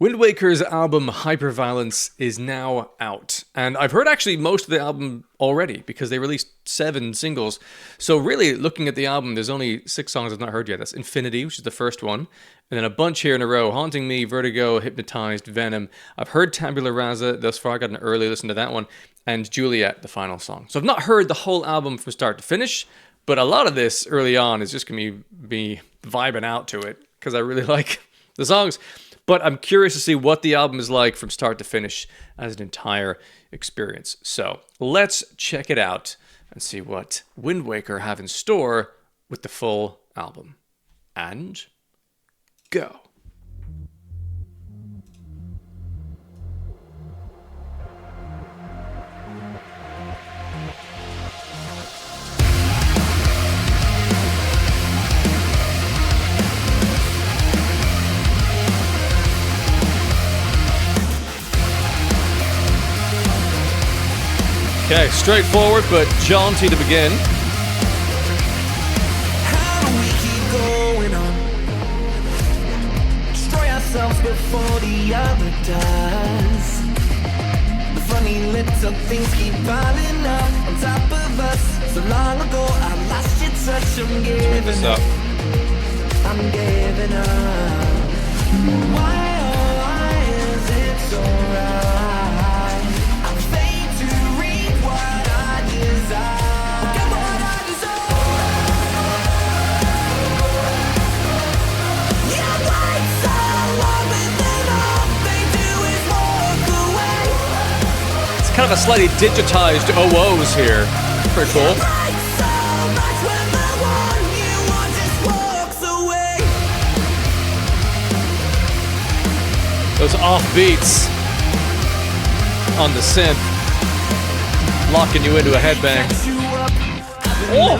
Windwaker's album Hyperviolence is now out, and I've heard actually most of the album already because they released 7 singles. So really, looking at the album, there's only 6 songs I've not heard yet. That's Infinity, which is the first one, and then a bunch here in a row: Haunting Me, Vertigo, Hypnotized, Venom. I've heard Tabula Rasa thus far. I got an early listen to that one, and Juliet, the final song. So I've not heard the whole album from start to finish, but a lot of this early on is just gonna be vibing out to it because I really like the songs. But I'm curious to see what the album is like from start to finish as an entire experience. So let's check it out and see what Windwaker have in store with the full album. And go. Okay, straightforward but jaunty to begin. How do we keep going on? Destroy ourselves before the other does. The funny little things keep piling up on top of us. So long ago I lost your touch. I'm giving up. I'm giving up. Why is it so right? Kind of a slightly digitized OOs here. Pretty cool. Those off beats on the synth, locking you into a headbang. Oh!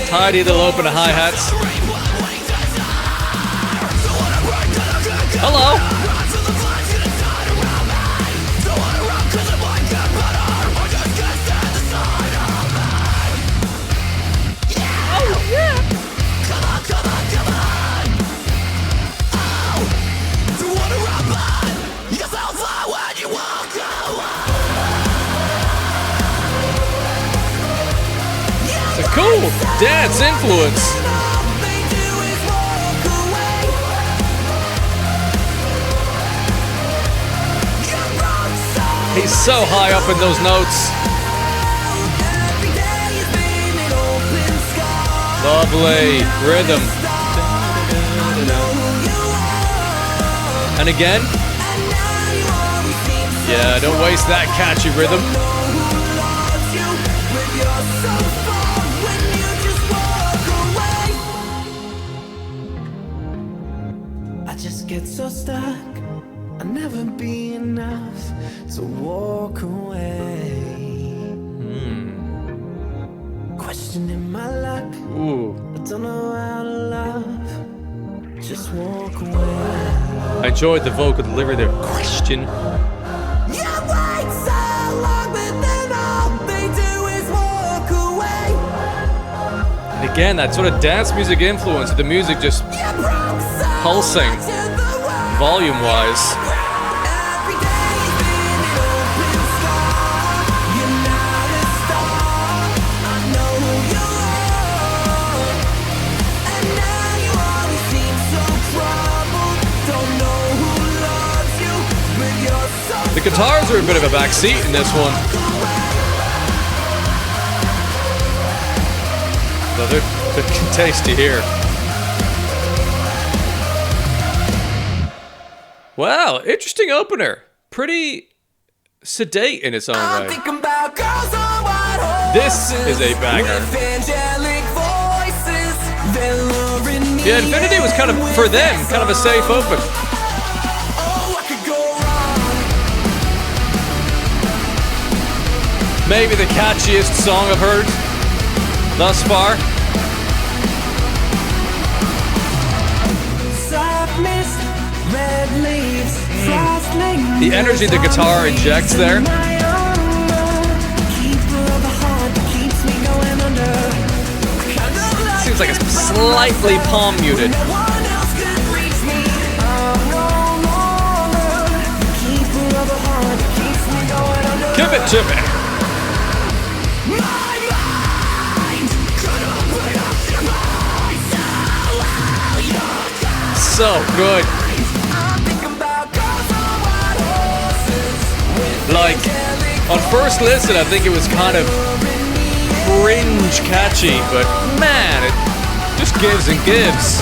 Tidy little open to hi-hats. Hello. Oh, yeah. It's a cool dance influence. He's so high up in those notes. Lovely rhythm. And again. Yeah, don't waste that catchy rhythm. Get so stuck, I'll never be enough to walk away. Questioning my luck. Ooh. I don't know how to love. Just walk away. I enjoyed the vocal delivery there. Question. You wait so long, but then all they do is walk away. And again, that sort of dance music influence, the music just pulsing. Volume-wise. The guitars are a bit of a backseat in this one. Though they're tasty here. Wow, interesting opener. Pretty sedate in its own way. This is a banger. Yeah, Infinity was kind of, for them, kind of a safe open. Maybe the catchiest song I've heard thus far. The energy the guitar injects there. slightly palm muted. Give it to me. So good. Like, on first listen, I think it was kind of cringe catchy, but man, it just gives and gives.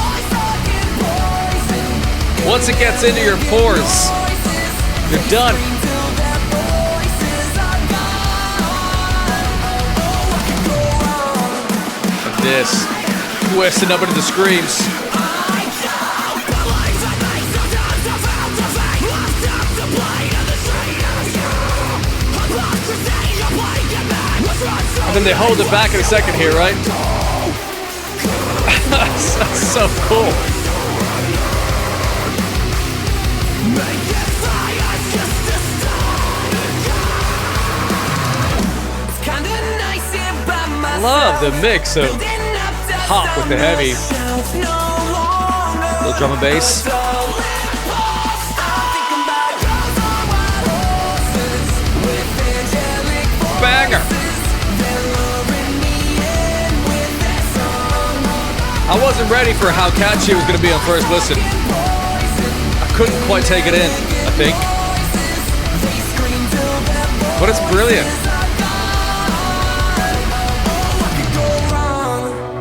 Once it gets into your pores, you're done. And this, twisting up into the screams. And then they hold it back in a second here, right? That's so cool. Love the mix of pop with the heavy. Little drum and bass. Banger. I wasn't ready for how catchy it was going to be on first listen. I couldn't quite take it in, I think. But it's brilliant.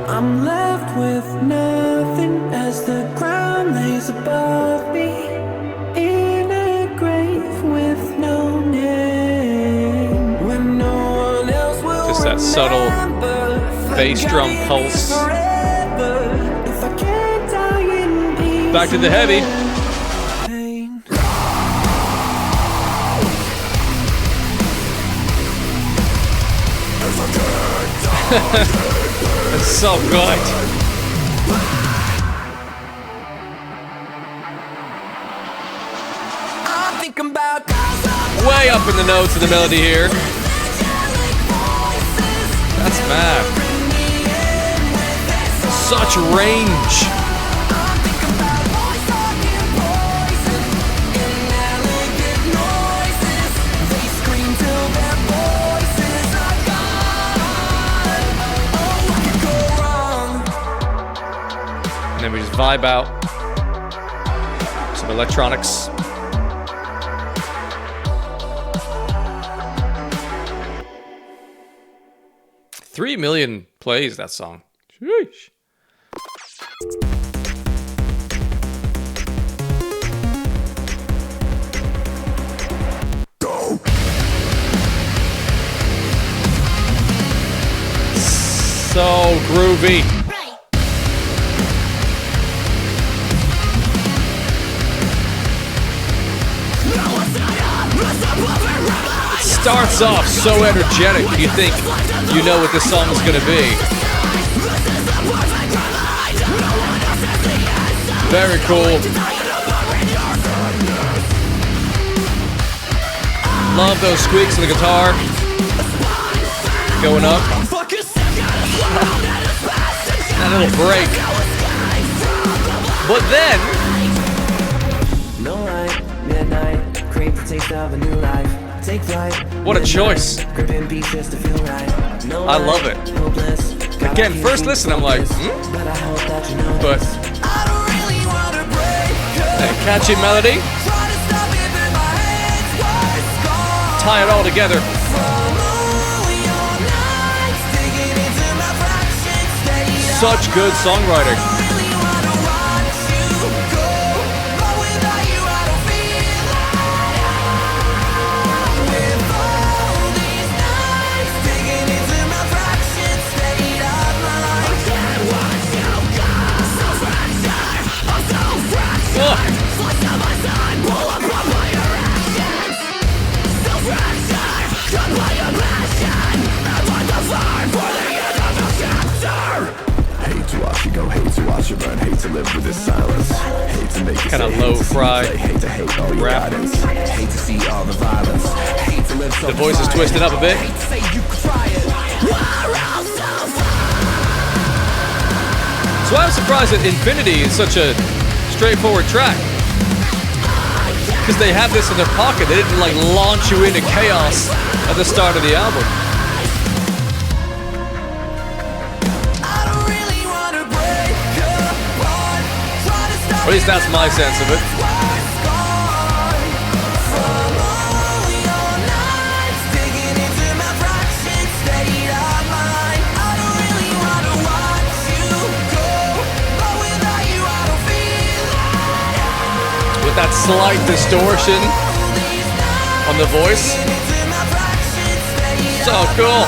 I'm left with nothing as the ground lays above me in a grave with no name. When no one else will just that subtle bass drum pulse. Back to the heavy. It's so good. Way up in the notes of the melody here. That's mad. Such range. And then we just vibe out. Some electronics. $3 million plays, that song. Sheesh. Go. So groovy. Starts off so energetic, you think you know what this song is going to be. Very cool. Love those squeaks of the guitar going up. That little break. But then, what a choice. I love it. Again, first listen, I'm like, But a catchy melody. Tie it all together. Such good songwriting. Kind of low-fi rap. The voice is twisted up a bit. So why I'm surprised that Infinity is such a straightforward track. Because they have this in their pocket. They didn't like launch you into chaos at the start of the album. Or at least that's my sense of it. With that slight distortion on the voice. So cool.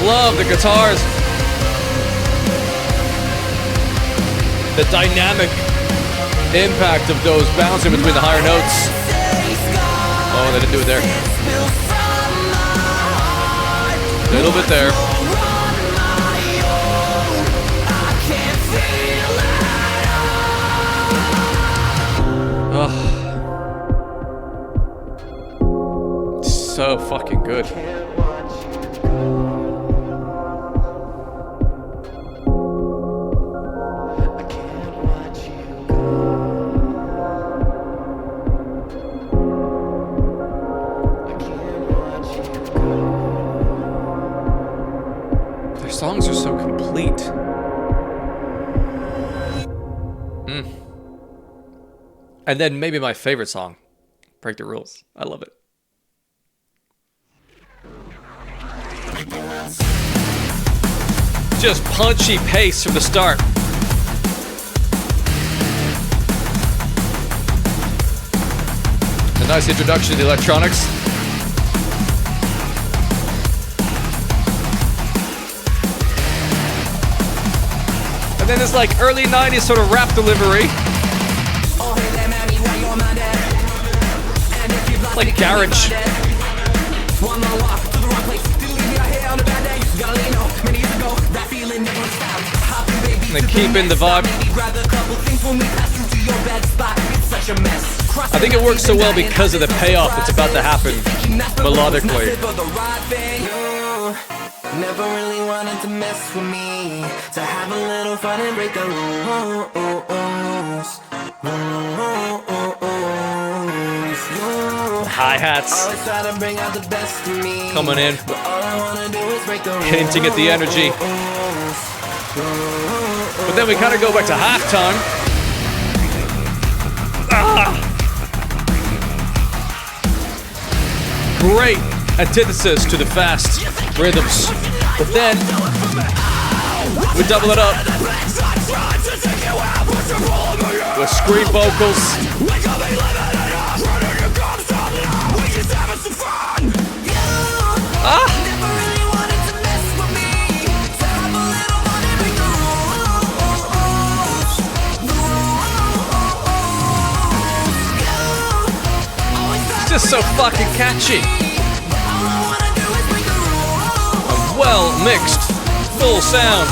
Love the guitars. The dynamic impact of those bouncing between the higher notes. Oh, they didn't do it there. A little bit there. Oh. So fucking good. Songs are so complete. And then maybe my favorite song, Break the Rules. I love it. Just punchy pace from the start. A nice introduction to the electronics. And then this like early 90s sort of rap delivery. Like garage. And they keep in the vibe. I think it works so well because of the payoff that's about to happen melodically. Never really wanted to mess with me, to have a little fun and break the rules. Hi-hats coming in, hinting at the energy. But then we kind of go back to halftime. Great antithesis to the fast rhythms. But then we double it up with scream vocals. It's just so fucking catchy. Well mixed, full sound.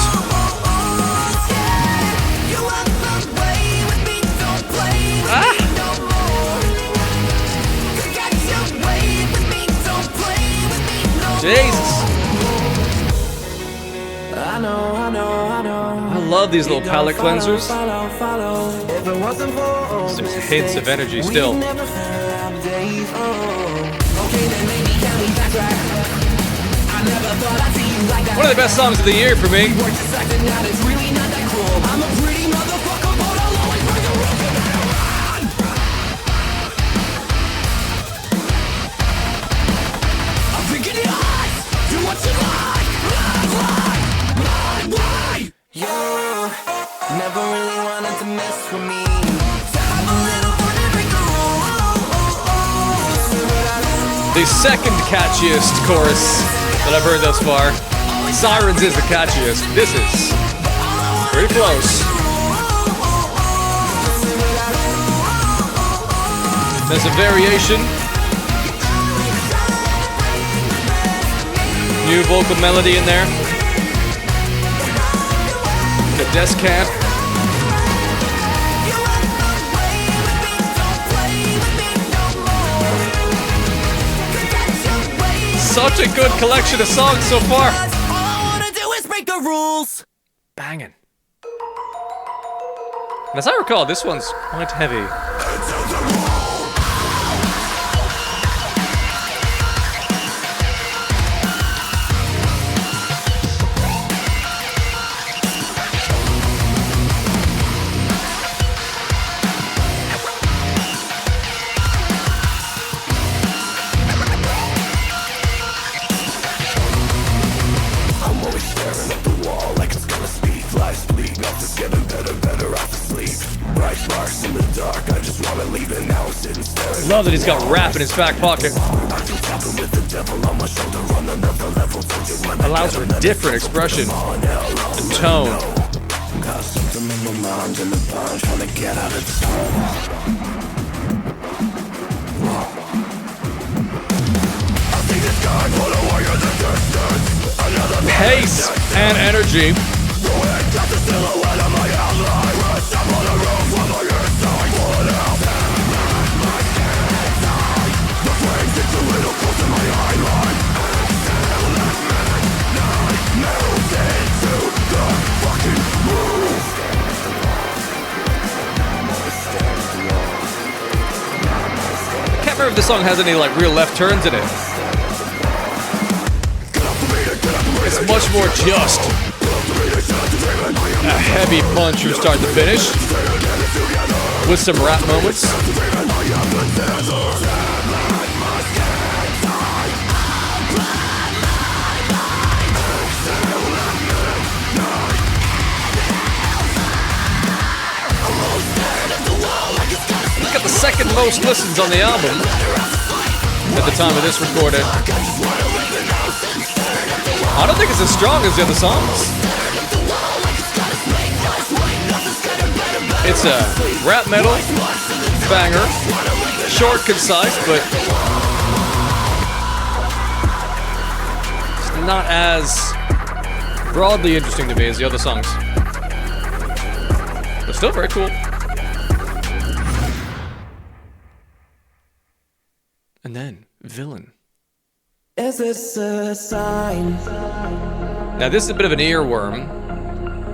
Jesus. I love these little palette cleansers. There's hints of energy still. One of the best songs of the year for me. Never really wanted to mess with me. The second catchiest chorus that I've heard thus far. Sirens is the catchiest. This is pretty close. There's a variation. New vocal melody in there. The descant. Such a good collection of songs so far. All I wanna do is break the rules. Banging. And as I recall, this one's quite heavy. Love that he's got rap in his back pocket. Allows for different expression and tone. Pace and energy. I can't remember if this song has any like real left turns in it. It's much more just a heavy punch from start to finish with some rap moments. Got the second most listens on the album at the time of this recording. I don't think it's as strong as the other songs. It's a rap metal banger, short, concise, but it's not as broadly interesting to me as the other songs. But still very cool. And then, Villain. Is this a sign? Now this is a bit of an earworm.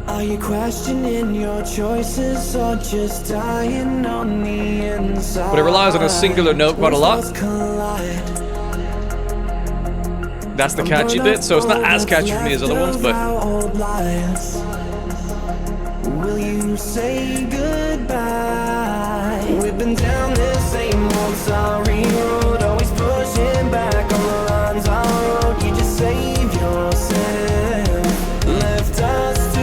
Are you questioning your choices or just dying on the inside? But it relies on a singular note quite a lot. That's the catchy bit, so it's not as catchy for me as other ones, but... Will you say goodbye? We've been down this same old sorry road, always pushing back on the lines I wrote. You just save yourself, left us to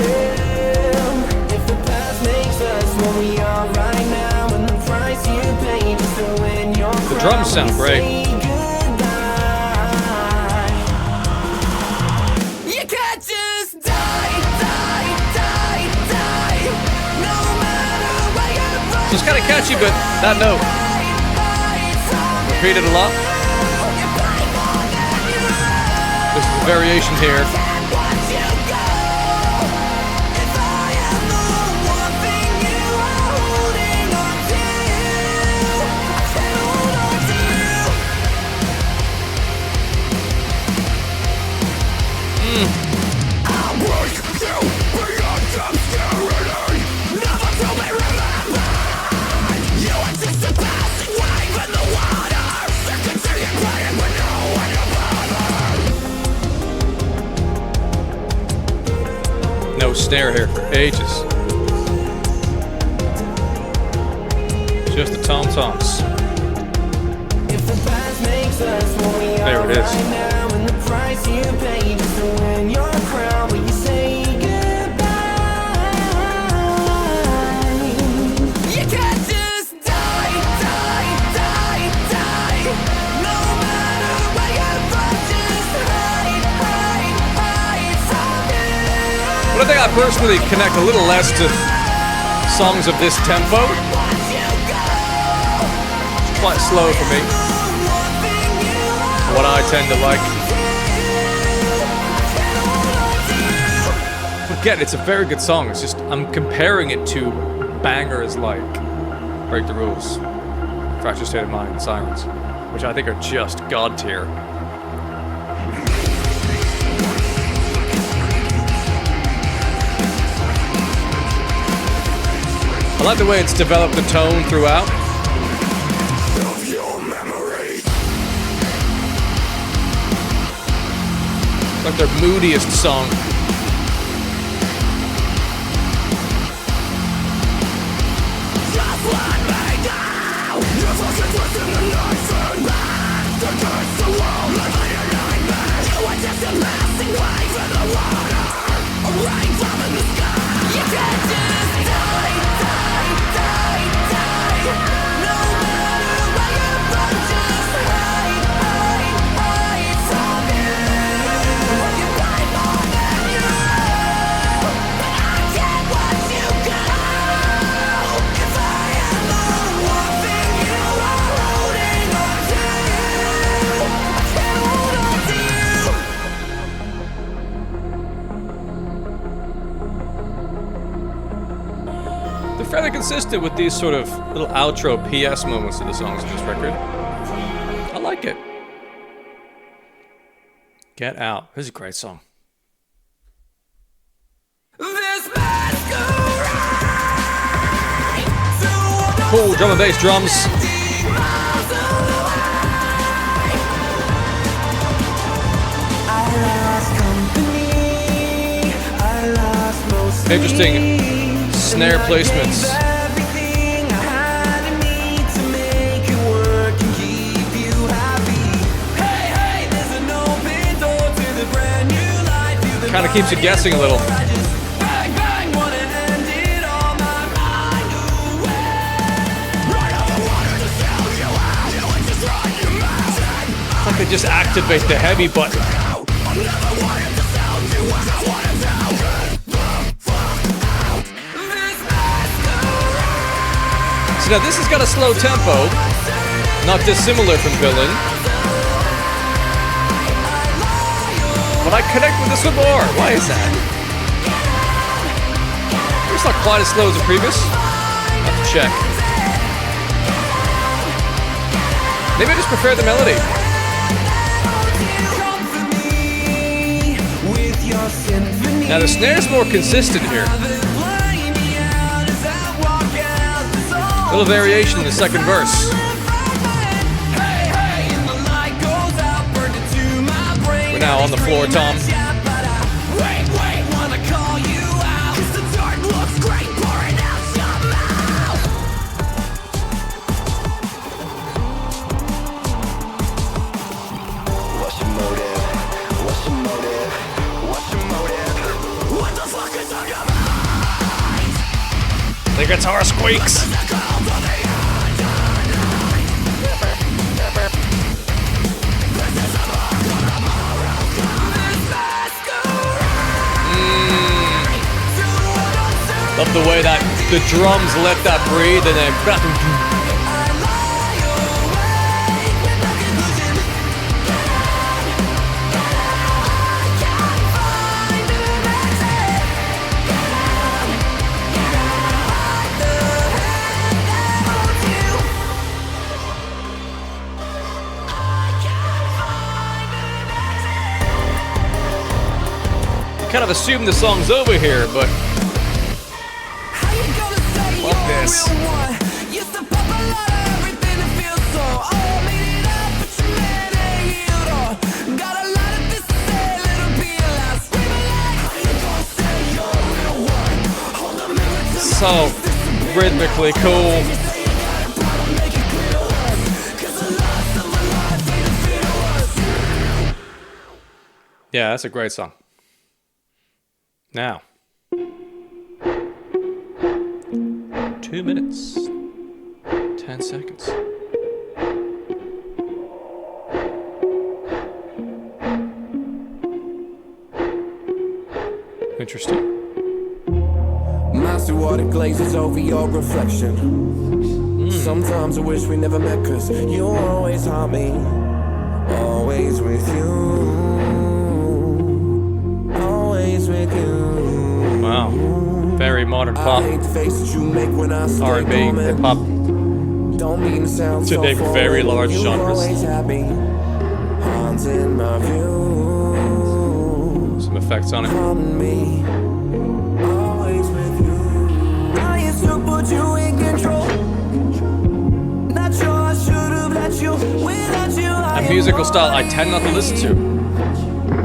hell. If the past makes us what we are right now, and the price you pay just to win your crown, the drums sound great. You can't just die, die, die, die, no matter where you're from. So it's kind of catchy, but that note. Repeated a lot. There's a variation here. No snare here for ages. Just the tom-toms. There it is. But I think I personally connect a little less to songs of this tempo. It's quite slow for me. What I tend to like. But again, it's a very good song. It's just, I'm comparing it to bangers like Break the Rules, Fractured State of Mind, and Sirens, which I think are just god tier. like the way it's developed the tone throughout. Like their moodiest song. Fairly consistent with these sort of little outro PS moments of the songs in this record. I like it. Get Out. This is a great song. Cool drum and bass drums. Interesting snare placements. Kind of keeps you guessing a little. It's like they just activate the heavy button. So now this has got a slow tempo, not dissimilar from Villain. But I connect with this one more. Why is that? It's not quite as slow as the previous. I'll have to check. Maybe I just prefer the melody. Now the snare's more consistent here. Little variation in the second verse. We're now on the floor, Tom. The guitar squeaks. Love the way that the drums let that breathe and then kind of assume the song's over here, but love this. So rhythmically cool. Yeah, that's a great song. Now, 2 minutes, 10 seconds. Interesting. Master water glazes over your reflection. Sometimes I wish we never met, 'cause you always haunt me. Always with you. Always with you. Wow. Very modern pop. R&B, hip-hop. To name very large genres. Some effects on it. I used to put you in musical style I tend not to listen to.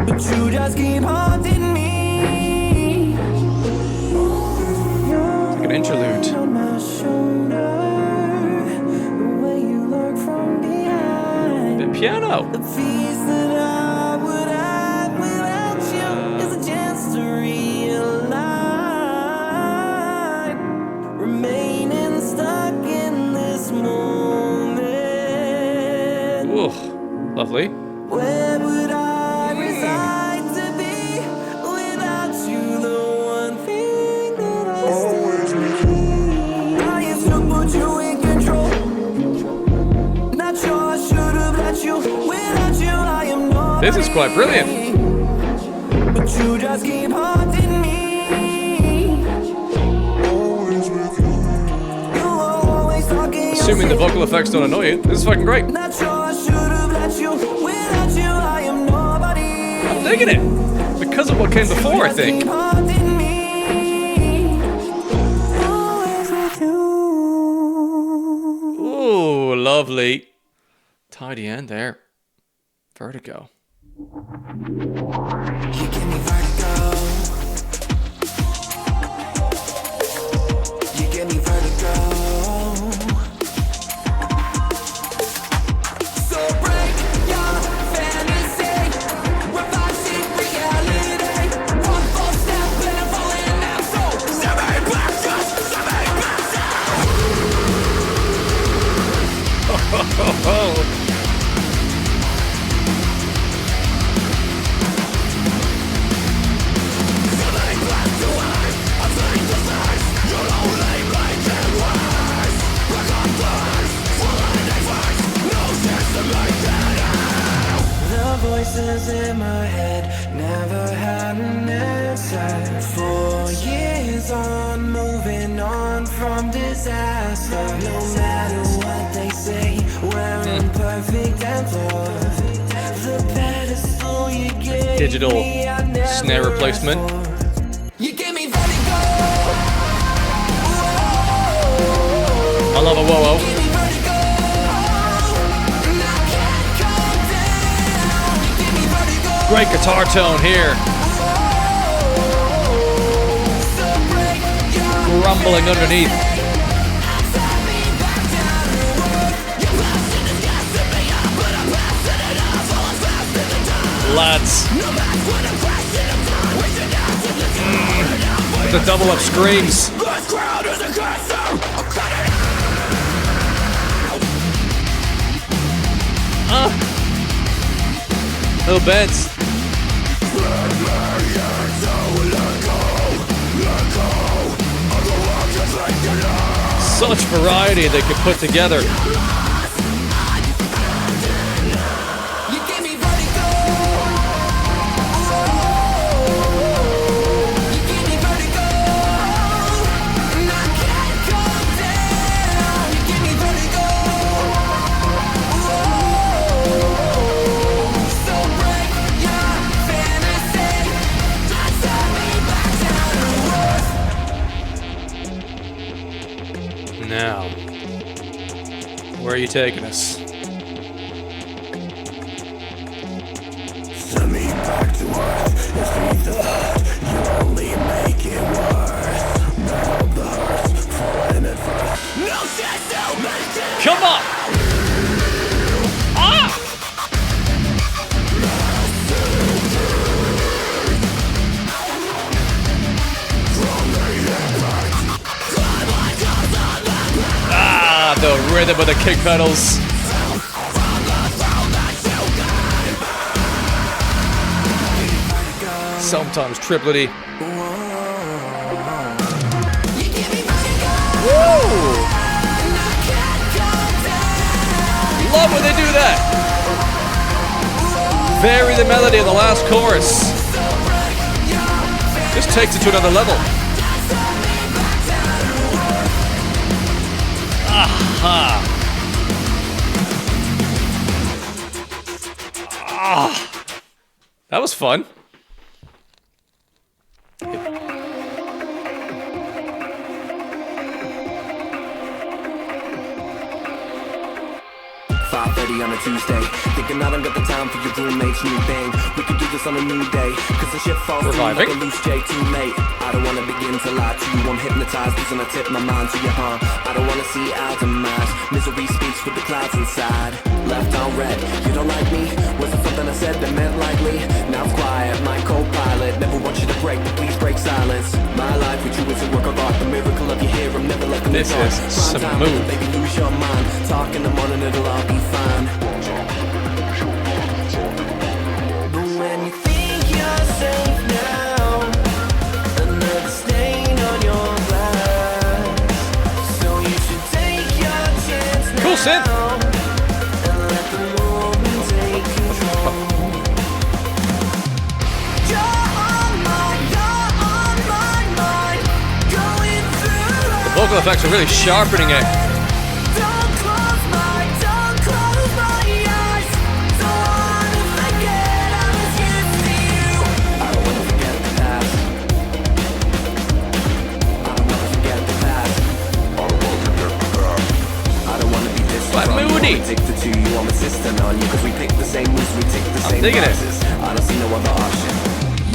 But you just keep haunting me. Like an interlude. On my shoulder, the way you lurk from behind. The piano. The peace that I would have without you is a chance to realign. Remaining stuck in this moment. Ooh, lovely. Where would I reside to be without you? The one thing that I still need. I used to put you in control. Not sure I should have let you. Without you, I am nobody. This is quite brilliant. But you just keep haunting me. You were always talking. Assuming the vocal effects don't annoy you, this is fucking great. Not sure I should have let you. Without you, I am nobody. I'm digging it. Because of what came before, I think. Ooh, lovely. Tidy end there. Vertigo. You give me vertigo. You give me vertigo. So break your fantasy. Revising reality. One false step and I'm falling down. So somebody back us. Somebody back Oh. The voices in my head never had an answer. 4 years on, moving on from disaster. No matter what they say, we're imperfect and flawed. The pedestal you gave Digital me, I never snare replacement. asked for. You gave me vertigo. I love a whoa-whoa. Give me vertigo. And I can't come down. You give me vertigo. Great guitar tone here. Rumbling underneath. Lads. The double up screams. Little beds. Such variety they could put together. You give me vertigo. You give me vertigo. And I can't come down. You give me vertigo. So break your fantasy. Set me back down to earth. Now, where are you taking us? Send me back to earth. If he's the hurt, you only make it worse. Now the hurt's falling at first. No shit, no make it. Come on! Ah! Ah, the rhythm of the kick pedals. Sometimes triplety. Woo! Love when they do that. Vary the melody in the last chorus. Just takes it to another level. Aha! Ah! That was fun. 5:30 on a Tuesday. Thinking I don't got the time for your roommate's new thing. We could do this on a new day. Cause the shit falls through like a loose J too late. I don't wanna begin to lie to you. I'm hypnotized, losing I tip my mind to you, I don't wanna see our demise. Misery speaks with the clouds inside. Left on red, you don't like me? Was it something I said that meant likely? Now it's quiet, my co-pilot. Never want you to break, but please break silence. My life with you is a work of art. The miracle of your hair, I'm never left in the dark. This is smooth. Baby, lose your mind. Talk in the morning, it'll all be fine. But when you think you're safe now, another stain on your glass. So you should take your chance now. Cool synth. And let the moment take control. You're on my mind. Going through. The vocal effects are really sharpening it. Don't close my eyes. Don't wanna forget I was used to you. I don't wanna forget the past. I don't wanna forget the past. I don't wanna be distant What from you. moody? I'm addicted to you. I'm insistent on you. Cause we pick the same moves, we take the same digging it. boxes. I don't see no other option.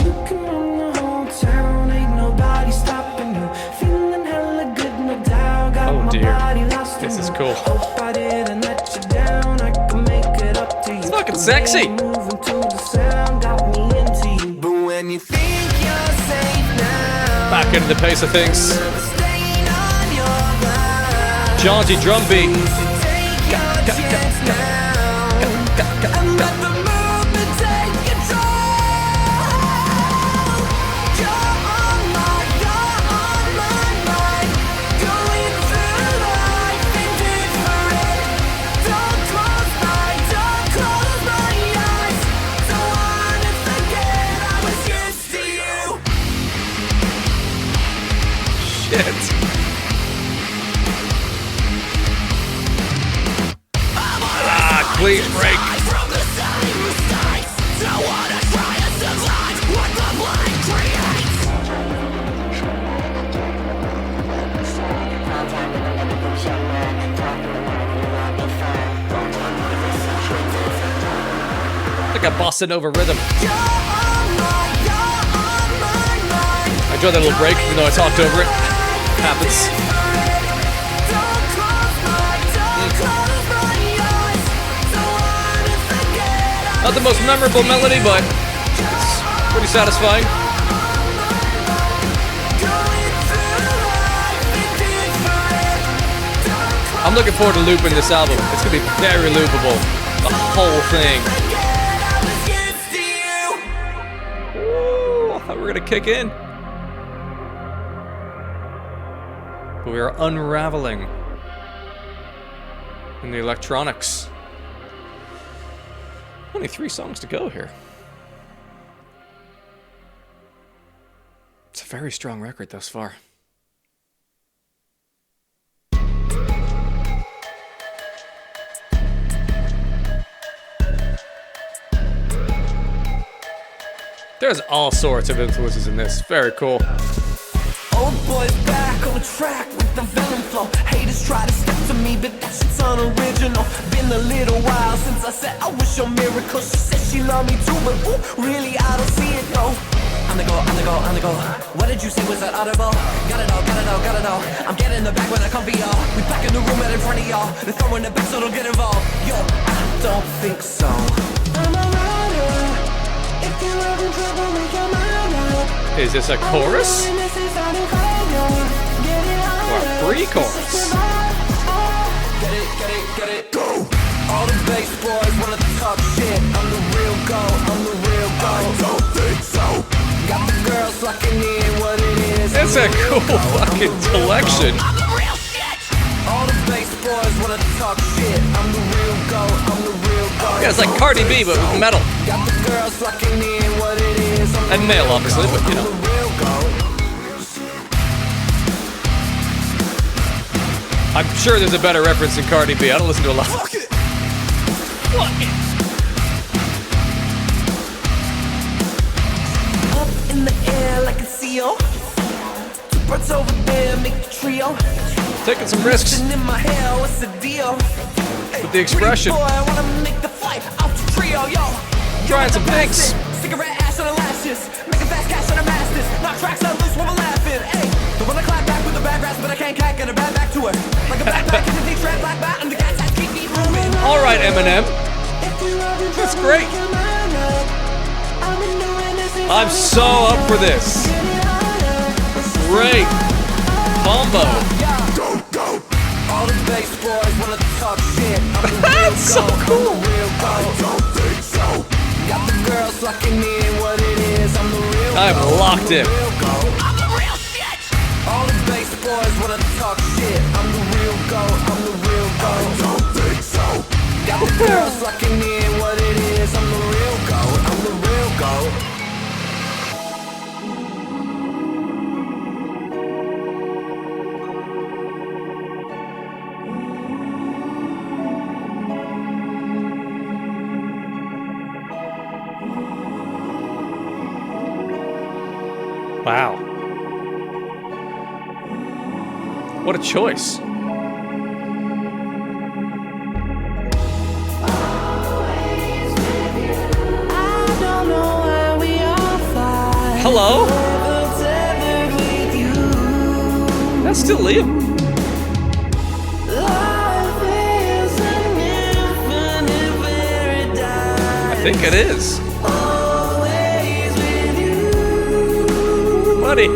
You can run the whole town. Ain't nobody stopping you. Feeling hella good, no doubt. Got Oh my dear. body lost in This is you. cool. Hope I didn't let you down. I can make it up to you. It's fucking sexy. Moving to the sound got me into you. But when you think you're safe now, Back into the pace of things. another stain on your glass. Jaunty drum beat. You should take your chance now and let the movement take control. You're on my mind. Going through life indifferent. Don't close my eyes. Don't wanna forget I was used to you. Shit. Clean break. From the same mistakes. Don't wanna try to survive what the blind creates. Like a bossa nova rhythm. You're on my mind. I enjoyed that little break, even though I talked over it. Happens. Don't close my eyes. Don't wanna forget Not the most memorable melody, but it's pretty satisfying. I'm looking forward to looping this album. It's gonna be very loopable. The whole thing. Ooh, I thought we were gonna kick in. But we are unraveling in the electronics. Only 3 songs to go here. It's a very strong record thus far. There's all sorts of influences in this. Very cool. Old boy's back on the track with the Venom flow. Haters try to step to me, but that shit's unoriginal. Been a little while since I said I wish a miracle. She said she loved me too, but ooh, really I don't see it though. On the go. What did you say was that audible? Got it all. I'm getting the back when I come for y'all. We back in the room right in front of y'all. They're throwing the back so don't get involved. Yo, I don't think so. I'm a rider. If you're having trouble, make your mind up. Is this a chorus? Or a pre-chorus? Get it, go! All the bass boys wanna talk shit. I'm the real go. I don't think so. Got the girls locking in what it is. It's a cool fucking collection. I'm the real shit. All the bass boys wanna talk shit. I'm the real go. Yeah, it's like Cardi B, but with metal. Got the girls locking in what it is. And male, obviously, but you know. I'm sure there's a better reference than Cardi B. I don't listen to a lot. Fuck it. Up in the air like a seal. Two birds over there make the trio. Taking some risks In my hair, what's the deal? with the expression. Trying some pinks. Cigarette ash on the lashes. Making fast cash on the masters. Knock tracks on loose when we're laughing. Hey, the one I clap back with the bad raps, but I can't cat, get a bad back to her. Like a backpack in the deep trap, black bat, and the cat's ass keep moving. All right, Eminem. That's great. I'm so up for this. Great combo. All the bass boys wanna talk shit. That's so cool. Got the girls sucking in what it is. I'm the real I'm locked in. I'm the real shit. All the bass boys wanna talk shit. I'm the real goat. I'm the real goat. I don't think so. Got the girls sucking in what it is. I'm the real goat. I'm the real goat. Wow. What a choice. Hello? That's still Liam. I think it is. Buddy.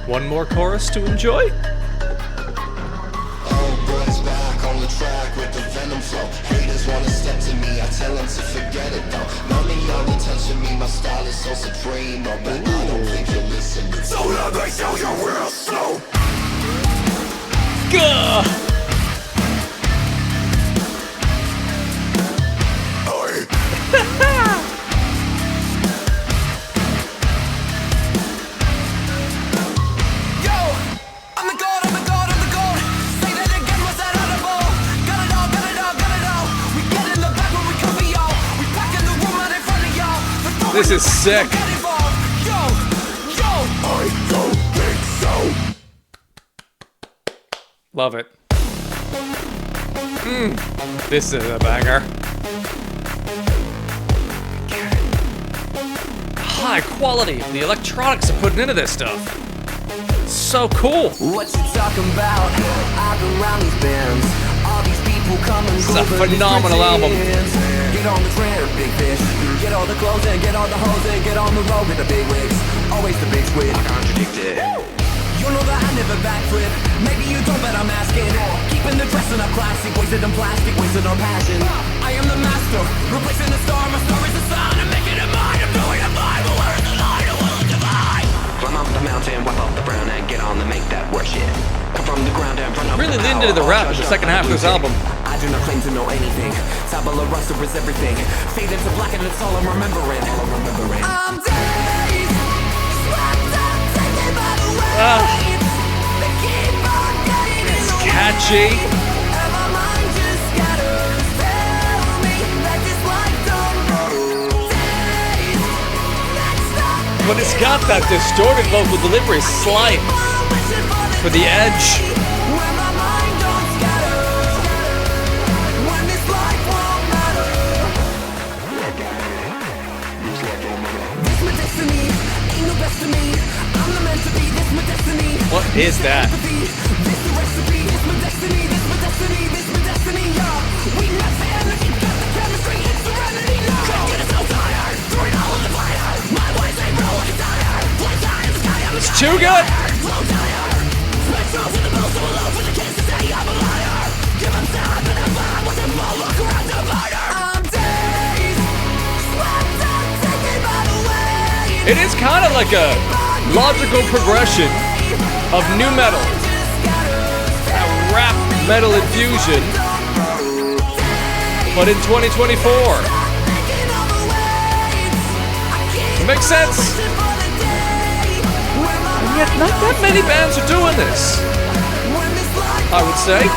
One more chorus to enjoy. Boys back on the track with the Venom flow. Haters wanna step to me, I tell them to forget it though. Mommy on the touch of me, my style is so supreme. Oh, but I don't think you're listening. So long they show you real slow. Gah! This is sick. Love it. This is a banger. High quality. The electronics are putting into this stuff. It's so cool. What you talking about? I've been around these bands. All these people come and go. It's a phenomenal album. Get on the train, big fish. Get all the clothes and get all the hoes and get on the road with the big wigs. Always the big squid. I contradicted. You know that I never backflip. Maybe you don't, but I'm asking. Keeping the dressing up classic, wasted on plastic, wasted on passion. I am the master, replacing the star. My star is the sun. I'm making it mine. I'm doing it fine, but where is the line? I will divide. Climb up the mountain, wipe up the brown, and get on to make that worship. Come from the ground and front of Really the leaned into the rap in the second half of this album. I do not claim to know anything. Tabula Rasa is everything. Fade into black and it's all I'm remembering. I'm dazed, swept up, taken by the waves. They keep on getting in the way. Catchy. And my mind just scatters. Tell me that this life don't go. Dazed, that's not But it's got that distorted vocal delivery, slight for the edge. when my mind don't scatter. When this life won't matter. This my destiny, ain't no best of me. I'm the meant to be, this my destiny. What is that? This the recipe, this my destiny, this my destiny, this my destiny, yeah. We got the energy, got the chemistry, it's serenity now. Can't get it so tired, throw it all in the fire. My voice ain't real like a tire. Fly high in the sky, I'm It's too good. slow tire. Metro with the bill, so alone for the kids to say I'm a liar. Give them time, but I'm fine, watch them all look around the fire. I'm dazed, swept up, taken by the waves. It is kind of like a logical progression of new metal. That rap metal infusion, but in 2024. It makes sense. And yet not that many bands are doing this, I would say.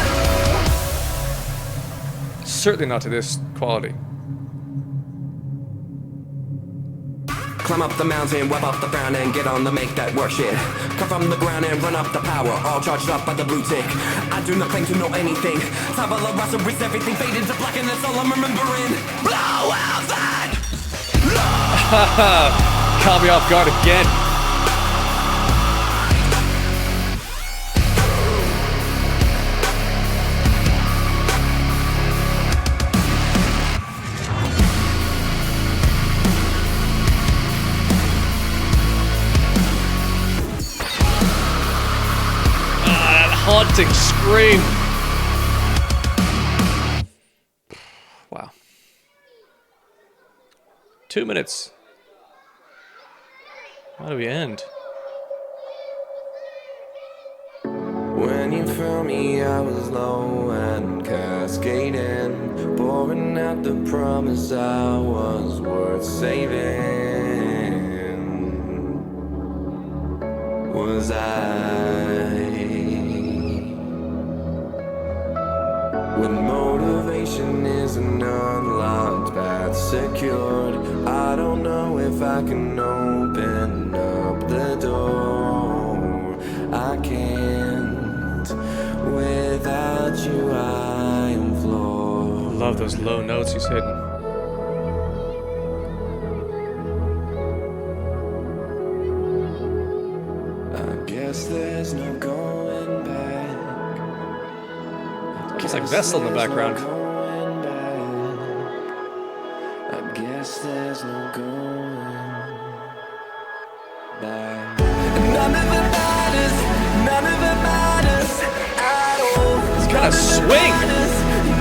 Certainly not to this quality. Climb up the mountain, web up the ground, and get on the make that work shit. Come from the ground and run up the power, all charged up by the blue tick. I do not claim to know anything. Tabula Rasa is everything, faded to black, and that's all I'm remembering. Blow out that! Caught me off guard again. Haunting scream. Wow. 2 minutes. How do we end? When you found me, I was low and cascading, pouring out the promise I was worth saving. Was when motivation is an unlocked path secured, I don't know if I can open up the door. I can't. Without you, I am floored. Love those low notes he's hitting. I guess there's no going back. It's like Vessel in the background. I guess there's no going back. None of it matters. None of it matters at all. It's got a swing.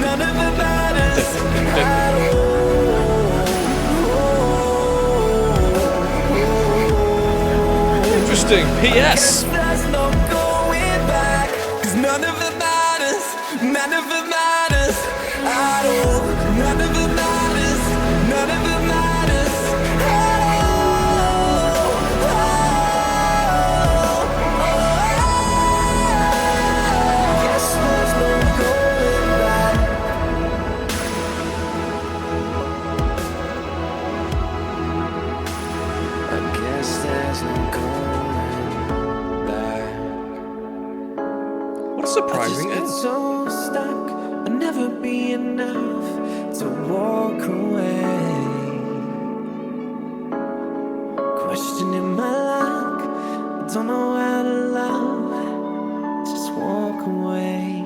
None of it matters at all. Interesting. P.S. There's no going back. 'Cause none of it matters. None of it matters at all. None of it matters. None of it matters at all. Guess there's no going back. I guess there's no going back. What a surprising end. So stuck, I'll never be enough to walk away. Questioning my luck, don't know how to love, just walk away.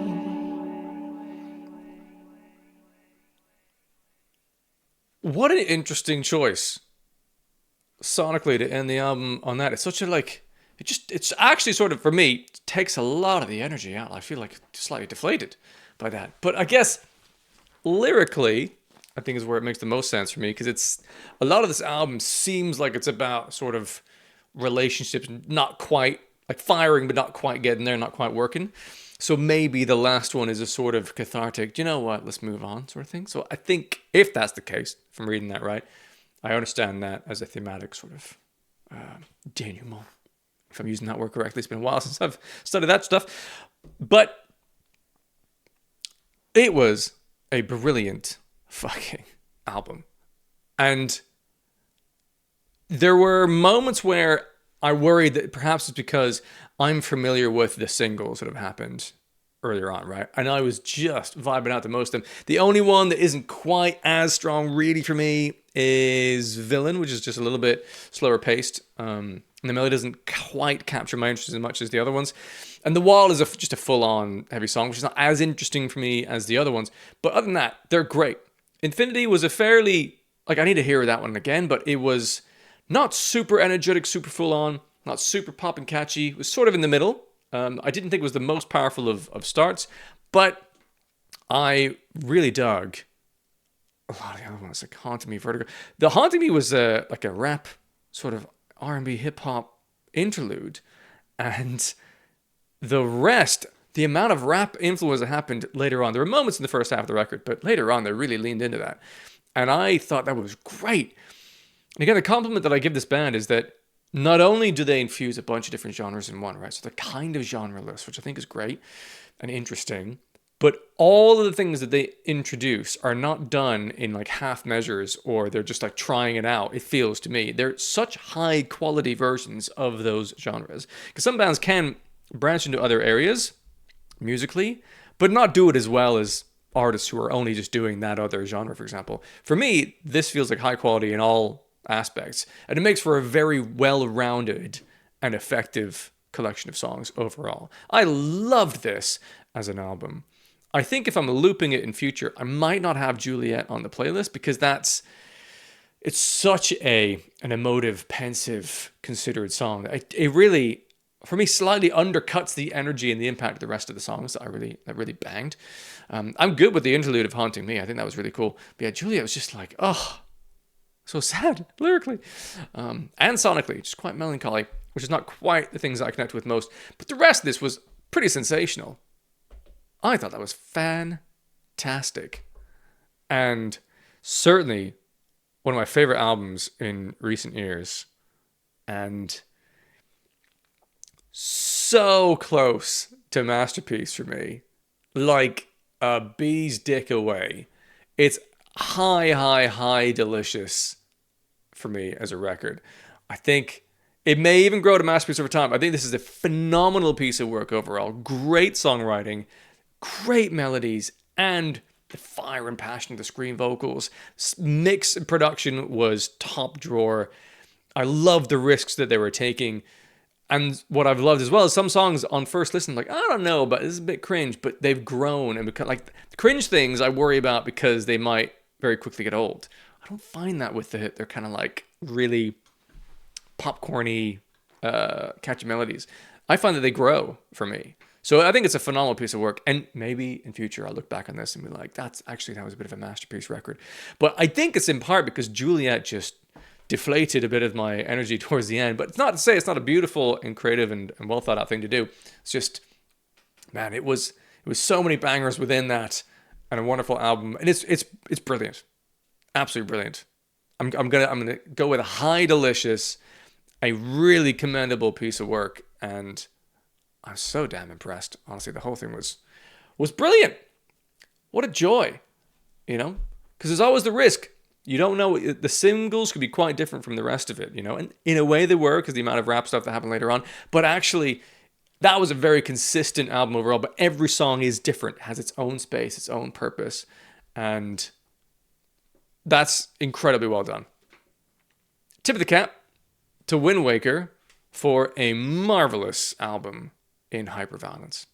What an interesting choice, sonically, to end the album on that. It's such a it's actually sort of, for me, takes a lot of the energy out. I feel like slightly deflated by that. But I guess lyrically, I think is where it makes the most sense for me, because it's a lot of this album seems like it's about sort of relationships, not quite like firing, but not quite getting there, not quite working. So maybe the last one is a sort of cathartic, you know what, let's move on sort of thing. So I think if that's the case, if I'm reading that right, I understand that as a thematic sort of denouement. If I'm using that word correctly, it's been a while since I've studied that stuff. But it was a brilliant fucking album. And there were moments where I worried that perhaps it's because I'm familiar with the singles that have happened earlier on, right? And I was just vibing out to most of them. The only one that isn't quite as strong really for me is Villain, which is just a little bit slower paced. And the melody doesn't quite capture my interest as much as the other ones. And The Wall is just a full-on heavy song, which is not as interesting for me as the other ones. But other than that, they're great. Infinity was a fairly... I need to hear that one again, but it was not super energetic, super full-on, not super pop and catchy. It was sort of in the middle. I didn't think it was the most powerful of starts, but I really dug a lot of the other ones, like Haunting Me, Vertigo. The Haunting Me was like a rap sort of R&B hip-hop interlude, and the rest, the amount of rap influence that happened later on, there were moments in the first half of the record, but later on they really leaned into that, and I thought that was great. And again, the compliment that I give this band is that not only do they infuse a bunch of different genres in one, right, so they're kind of genreless, which I think is great and interesting, But all of the things that they introduce are not done in like half measures, or they're just like trying it out. It feels to me they're such high quality versions of those genres, because some bands can branch into other areas musically, but not do it as well as artists who are only just doing that other genre, for example. For me, this feels like high quality in all aspects, and it makes for a very well-rounded and effective collection of songs overall. I loved this as an album. I think if I'm looping it in future, I might not have Juliet on the playlist, because it's such an emotive, pensive, considered song. It really, for me, slightly undercuts the energy and the impact of the rest of the songs that really banged. I'm good with the interlude of Haunting Me. I think that was really cool. But yeah, Juliet was just like, oh, so sad lyrically, and sonically, just quite melancholy, which is not quite the things that I connect with most. But the rest of this was pretty sensational. I thought that was fantastic, and certainly one of my favorite albums in recent years, and so close to masterpiece for me, like a bee's dick away. It's high delicious for me as a record. I think it may even grow to masterpiece over time. I think this is a phenomenal piece of work overall. Great songwriting, great melodies, and the fire and passion of the scream vocals. Mix and production was top drawer. I love the risks that they were taking. And what I've loved as well is some songs on first listen, like, I don't know, but this is a bit cringe, but they've grown and become like cringe things I worry about because they might very quickly get old. I don't find that with they're kind of like really popcorny, catchy melodies. I find that they grow for me. So I think it's a phenomenal piece of work, and maybe in future I'll look back on this and be like, that was a bit of a masterpiece record. But I think it's in part because Juliet just deflated a bit of my energy towards the end. But it's not to say it's not a beautiful and creative and well thought out thing to do. It's just, man, it was so many bangers within that, and a wonderful album, and it's brilliant, absolutely brilliant. I'm gonna go with a high delicious, a really commendable piece of work, and I'm so damn impressed. Honestly, the whole thing was brilliant. What a joy, because there's always the risk. You don't know, the singles could be quite different from the rest of it, and in a way they were, because the amount of rap stuff that happened later on. But actually, that was a very consistent album overall. But every song is different, has its own space, its own purpose, and that's incredibly well done. Tip of the cap to Windwaker for a marvelous album in Hyperviolence.